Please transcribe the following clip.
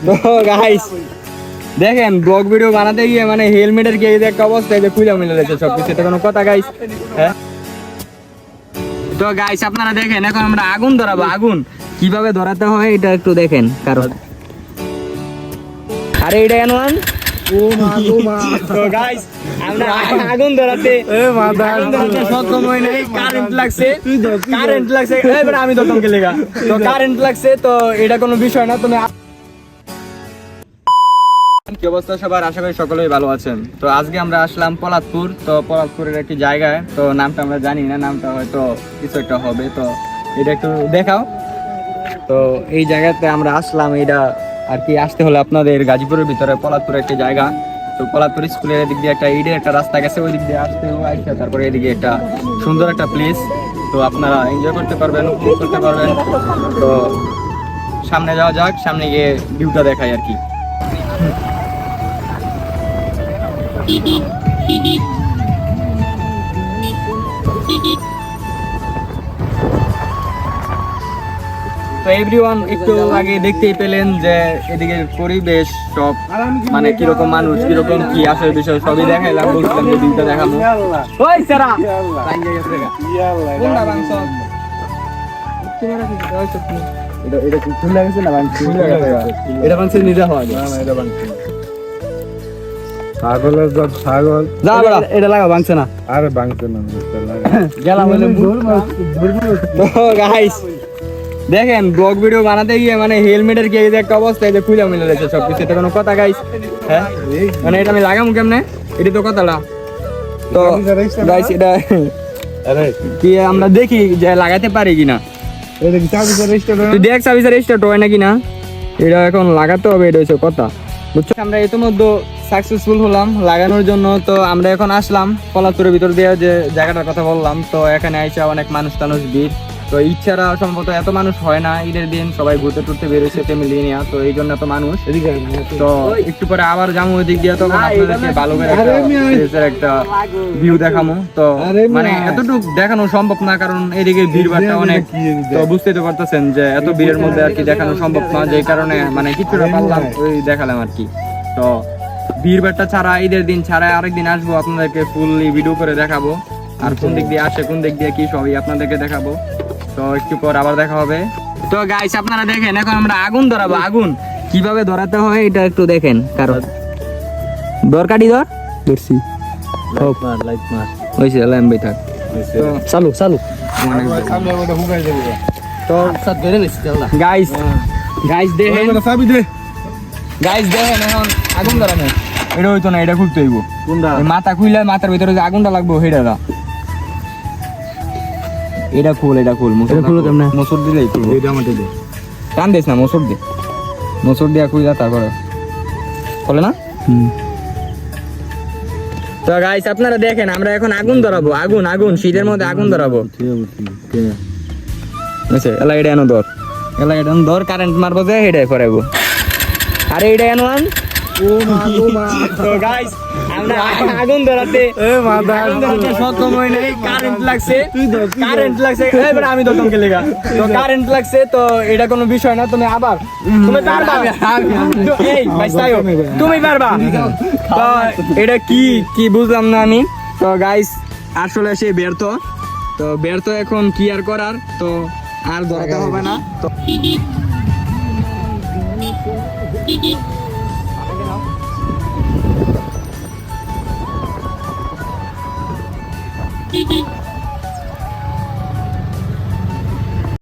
তো গাইস দেখেন blog video বানাতে গিয়ে মানে হেলমেটের কি এই যে একটা অবস্থা এই যে খুলে মিলে গেছে সবকিছু, এটা কোনো কথা গাইস? হ্যাঁ, তো গাইস আপনারা দেখেন এখন আমরা আগুন ধরাবো। আগুন কিভাবে ধরাতে হয় এটা একটু দেখেন। কারণ আরে এটা এনওয়ান তো গাইস আমরা আগুন ধরাতে সক্ষম হই নাই, কারেন্ট লাগছে এবার আমি তো তোমাকে লেগা তো কারেন্ট লাগছে, তো এটা কোনো বিষয় না। তুমি কি অবস্থা সবার? আশা করি সকলেই ভালো আছেন। তো আজকে আমরা আসলাম পলাতপুর। তো পলাতপুরের একটি জায়গায়, তো নামটা আমরা জানি না, নামটা হয়তো কিছু একটা হবে, তো এটা একটু দেখাও। তো এই জায়গাতে আমরা আসলাম, এটা আর কি আসতে হলে আপনাদের গাজীপুরের ভিতরে পলাতপুরের একটি জায়গা। তো পলাতপুর স্কুলের দিক দিয়ে একটা ইটের একটা রাস্তা গেছে, ওই দিক দিয়ে আসতে আসছে, তারপরে এদিকে একটা সুন্দর একটা প্লেস, তো আপনারা এনজয় করতে পারবেন, উপভোগ করতে পারবেন। তো সামনে যাওয়া যাক, সামনে গিয়ে ভিউটা দেখাই আর কি। তো এভরিওয়ান একটু আগে দেখতেই পেলেন যে এদিকে পরিবেশ সব মানে কিরকম মানুষ, কিরকম কি আসলে বিষয় সবই দেখাইলাম, বলছিলাম যে ভিউটা দেখাবো। ওই সেরা কোনটা বাংশ এটা কি ফুল লাগছে না বাংশ? এটা বাংশ নিজে হয় না, এটা বাংশ ছাগলের জব ছাগল যা বড় এটা লাগা বাংছে না। আরে বাংছে না, গেলাম বলে তো গাইস দেখেন ব্লগ ভিডিও বানাতে গিয়ে মানে হেলমেটের কি এই যে একটা অবস্থা এই যে খুলে মিলে গেছে সবকিছু, এটা কোনো কথা গাইস? হ্যাঁ, মানে এটা আমি লাগামু কেমনে? এটা তো কথাটা। তো গাইস এটা আরে কি আমরা দেখি যে লাগাতে পারি কিনা। এটা কি সার্ভিস রেজিস্টার? তুই দেখ সার্ভিস রেজিস্টার হয় নাকি না, এটা এখন লাগাতে হবে, এটা হচ্ছে কথা, বুঝছো? আমরা ইতিমধ্যে সাকসেসফুল হলাম লাগানোর জন্য। তো আমরা এখন আসলাম পলাতপুরের ভিতর দিয়ে, যে জায়গাটার কথা বললাম। তো এখানে আইসা অনেক মানুষ ভিড়। তো ইচ্ছারা সম্ভবত এত মানুষ হয় না, ঈদের দিন সবাই ঘুরতে টুরতে বেরোচ্ছে ফ্যামিলি নিয়ে, তো এই জন্য এত মানুষ। তো একটু পরে আবার যাবো ওই দিক দিয়ে, তখন আপনাদেরকে ভালো করে একটা ভিউ দেখাবো। তো মানে এতটুকু দেখানো সম্ভব না, কারণ এদিকে ভিড় ভাড়টা অনেক, তো বুঝতেই তো পারতেছেন যে এত ভিড়ের মধ্যে আর কি দেখানো সম্ভব না, যে কারণে মানে কিছুটা পারলাম ওই দেখালাম আর কি। তো ভিড় ভাড়টা ছাড়া ঈদের দিন ছাড়া আরেকদিন আসবো, আপনাদেরকে ফুললি ভিডিও করে দেখাবো, আর কোন দিক দিয়ে আসে কোন দিক দিয়ে কি সবই আপনাদেরকে দেখাবো। তো একটু পর আবার দেখা হবে। তো গাইস আপনারা দেখেন এখন আমরা আগুন ধরাবো। আগুন কিভাবে ধরাতে হয় এটা একটু দেখেন। কারণ দরকারি ধরছি লাইট মার হইছে ল্যাম্বে থাক, চালু চালু তো সব ধরে নিছি। গাইস গাইস দেখেন, চাবি দে। গাইস দেখেন এখন আগুন ধরানো, এটা হইতো না, এটা খুলতে হইব। কোনটা? মাথা খুইলে মাথার ভিতরে যে আগুনটা লাগবে সেটা দা, এটা খুল, এটা খুল। এটা খুলো কেমনে? মসুর দিলেই খুলবো। এটা আমাকে দে, টান দিস না, মসুর দে, মসুর দিয়া খুইলা তারপরে খুলে না। তো গাইস আপনারা দেখেন আমরা এখন আগুন ধরাবো। আগুন আগুন শীতের মধ্যে আগুন ধরাবো। আচ্ছা এলা এটা এনো ধর, এলা এটা ধর, কারেন্ট মারবো যে হেডে করাবো। আরে এটা এনওয়ান তো গাইস আমরা আগুন ধরাতে সক্ষম হই নাই, কারেন্ট লাগছে এবার আমি তো তোমাকে লেগা তো কারেন্ট লাগছে, তো এটা কোনো বিষয় না। তুমি আবার তুমি পারবা, এই ভাই তাইও তুমি পারবা। তো এটা কি কি বুঝলাম না আমি। তো গাইস আসলে সে ব্যর্থ, তো ব্যর্থ এখন কি আর করার, তো আর ধরাতে হবে না। তো